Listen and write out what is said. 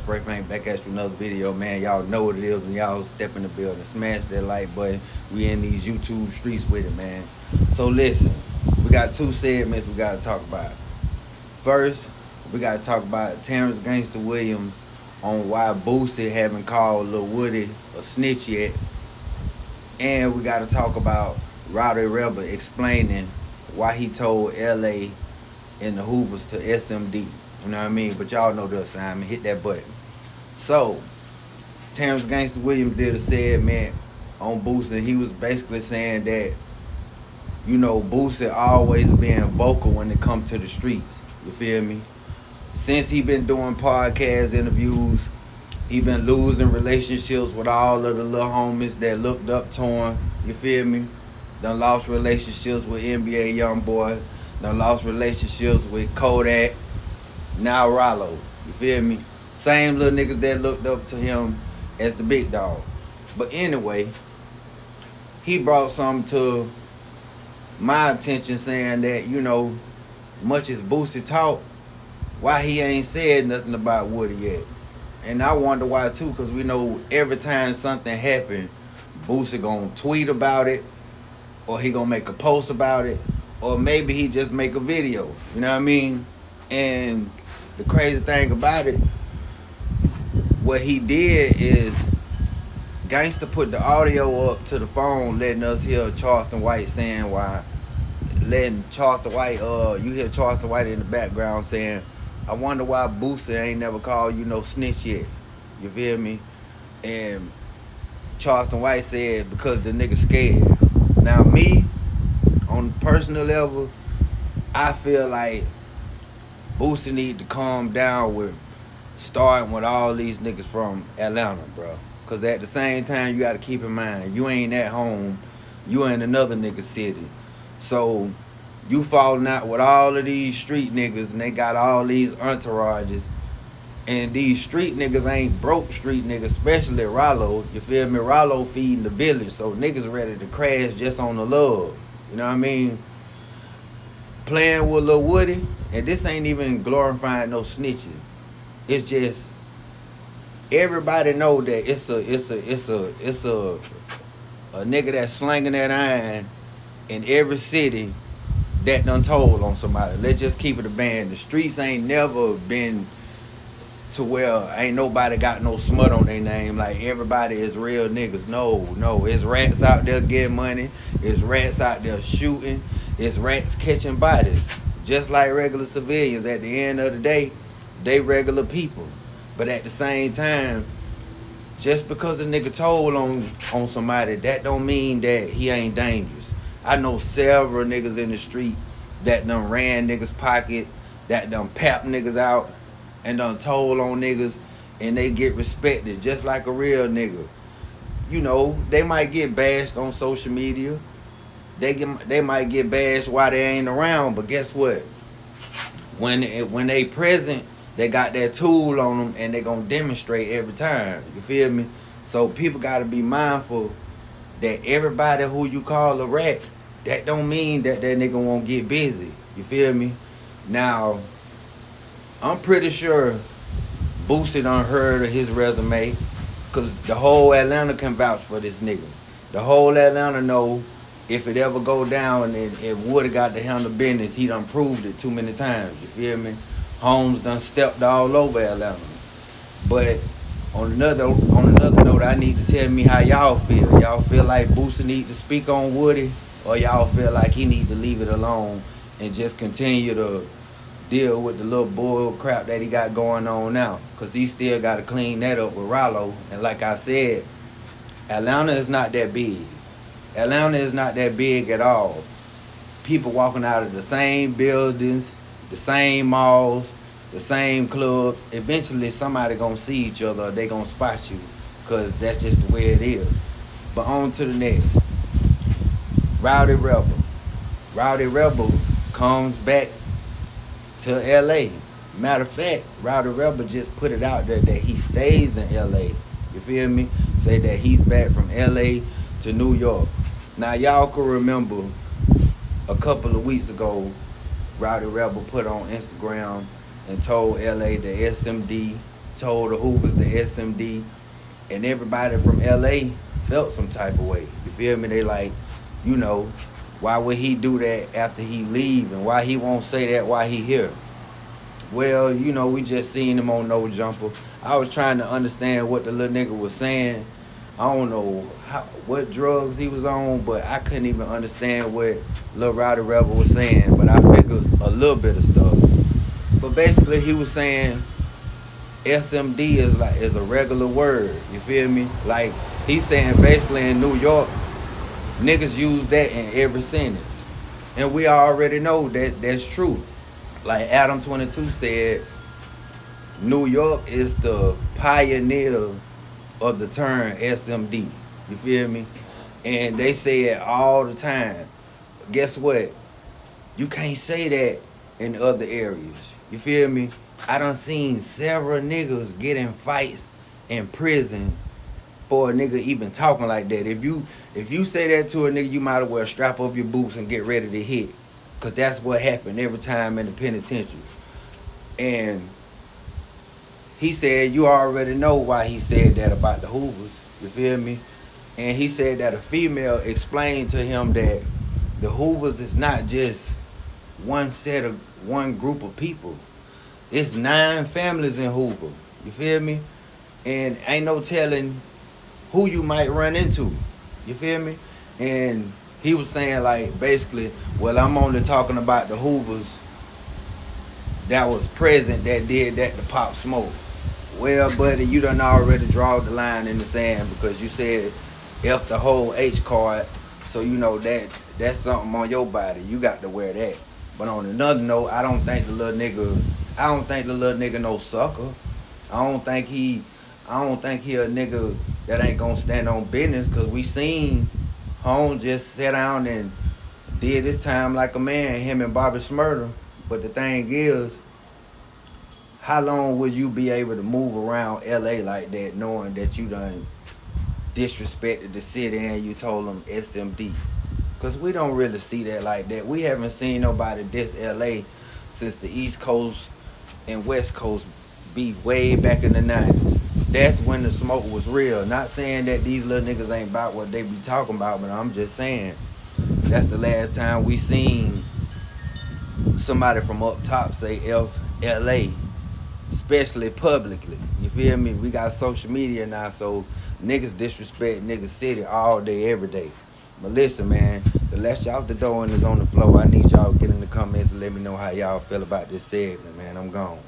Spray Paint back at you another video, man. Y'all know what it is when y'all step in the building. Smash that like button. We in these YouTube streets with it, man. So listen, we got two segments we gotta talk about. First, we gotta talk about Terrance Gangsta Williams on why Boosie haven't called Lil Woody a snitch yet. And we gotta talk about Rowdy Rebel explaining why he told LA and the Hoovers to SMD. You know what I mean? But y'all know the assignment. Hit that button. So, Terrance Gangsta Williams did a segment on Boosie. He was basically saying that, you know, Boosie always being vocal when it comes to the streets. You feel me? Since he been doing podcast interviews, he been losing relationships with all of the little homies that looked up to him. You feel me? Done lost relationships with NBA Youngboy. Done lost relationships with Kodak. Now Rollo. You feel me? Same little niggas that looked up to him as the big dog. But anyway, he brought something to my attention saying that, you know, much as Boosie talk, why he ain't said nothing about Woody yet. And I wonder why too, because we know every time something happen, Boosie gonna tweet about it, or he gonna make a post about it, or maybe he just make a video. You know what I mean? And the crazy thing about it, what he did is Gangsta put the audio up to the phone, letting us hear Charleston White saying why, letting Charleston White, you hear Charleston White in the background saying, I wonder why Boosie ain't never called you no snitch yet. You feel me? And Charleston White said, because the nigga scared. Now me, on a personal level, I feel like Boosie need to calm down with starting with all these niggas from Atlanta, bro. Because at the same time, you got to keep in mind, you ain't at home. You in another nigga city. So you falling out with all of these street niggas, and they got all these entourages. And these street niggas ain't broke street niggas, especially Rollo. You feel me? Rollo feeding the village, so niggas ready to crash just on the love. You know what I mean? Playing with Lil Woody, and this ain't even glorifying no snitching. It's just everybody know that it's a nigga that's slanging that iron in every city that done told on somebody. Let's just keep it a band. The streets ain't never been to where ain't nobody got no smut on their name. Like everybody is real niggas. No. It's rats out there getting money. It's rats out there shooting. It's rats catching bodies. Just like regular civilians. At the end of the day, they regular people. But at the same time, just because a nigga told on somebody, that don't mean that he ain't dangerous. I know several niggas in the street that done ran niggas' pocket, that done pap niggas out, and done told on niggas, and they get respected just like a real nigga. You know, they might get bashed on social media. They might get bashed while they ain't around, but guess what? When they present, they got that tool on them, and they gonna demonstrate every time. You feel me? So people gotta be mindful that everybody who you call a rat, that don't mean that nigga won't get busy. You feel me? Now, I'm pretty sure Boosie done heard of his resume, because the whole Atlanta can vouch for this nigga. The whole Atlanta know if it ever go down and if Woody got to handle business, he done proved it too many times. You feel me? Holmes done stepped all over Atlanta. But on another note, I need to tell me how y'all feel. Y'all feel like Boosie need to speak on Woody, or y'all feel like he need to leave it alone and just continue to deal with the little bull crap that he got going on now? Because he still got to clean that up with Rollo. And like I said, Atlanta is not that big. Atlanta is not that big at all. People walking out of the same buildings, the same malls, the same clubs. Eventually somebody gonna see each other, or they gonna spot you, because that's just the way it is. But on to the next. Rowdy Rebel. Rowdy Rebel comes back to LA. Matter of fact, Rowdy Rebel just put it out there that he stays in LA. You feel me? Say that he's back from LA to New York. Now y'all can remember a couple of weeks ago, Rowdy Rebel put on Instagram and told LA that SMD told the Hoovers the SMD, and everybody from LA felt some type of way. You feel me? They like, you know, why would he do that after he leave, and why he won't say that while he here? Well, you know, we just seen him on No Jumper. I was trying to understand what the little nigga was saying. I don't know what drugs he was on, but I couldn't even understand what Lil Rowdy Rebel was saying. But I figured a little bit of stuff. But basically, he was saying SMD is a regular word. You feel me? Like he's saying basically in New York, niggas use that in every sentence, and we already know that that's true. Like Adam 22 said, New York is the pioneer of the term SMD. You feel me? And they say it all the time. Guess what? You can't say that in other areas. You feel me? I done seen several niggas get in fights in prison for a nigga even talking like that. If you say that to a nigga, you might as well strap up your boots and get ready to hit. Cause that's what happened every time in the penitentiary. And he said you already know why he said that about the Hoovers. You feel me? And he said that a female explained to him that the Hoovers is not just one group of people. It's 9 families in Hoover. You feel me? And ain't no telling who you might run into. You feel me? And he was saying like basically, well, I'm only talking about the Hoovers that was present that did that to Pop Smoke. Well, buddy, you done already draw the line in the sand because you said F the whole H card, so you know that's something on your body. You got to wear that. But on another note, I don't think the little nigga no sucker. I don't think he a nigga that ain't gonna stand on business, cause we seen Home just sat down and did his time like a man, him and Bobby Smurder. But the thing is, how long would you be able to move around LA like that knowing that you done disrespected the city and you told them SMD? Because we don't really see that like that. We haven't seen nobody diss LA since the East Coast and West Coast beef way back in the 90s. That's when the smoke was real. Not saying that these little niggas ain't about what they be talking about, but I'm just saying that's the last time we seen somebody from up top say F LA, especially publicly. You feel me? We got social media now, so niggas disrespect niggas city all day, every day. But listen, man, the latch out the door and is on the floor. I need y'all to get in the comments and let me know how y'all feel about this segment, man. I'm gone.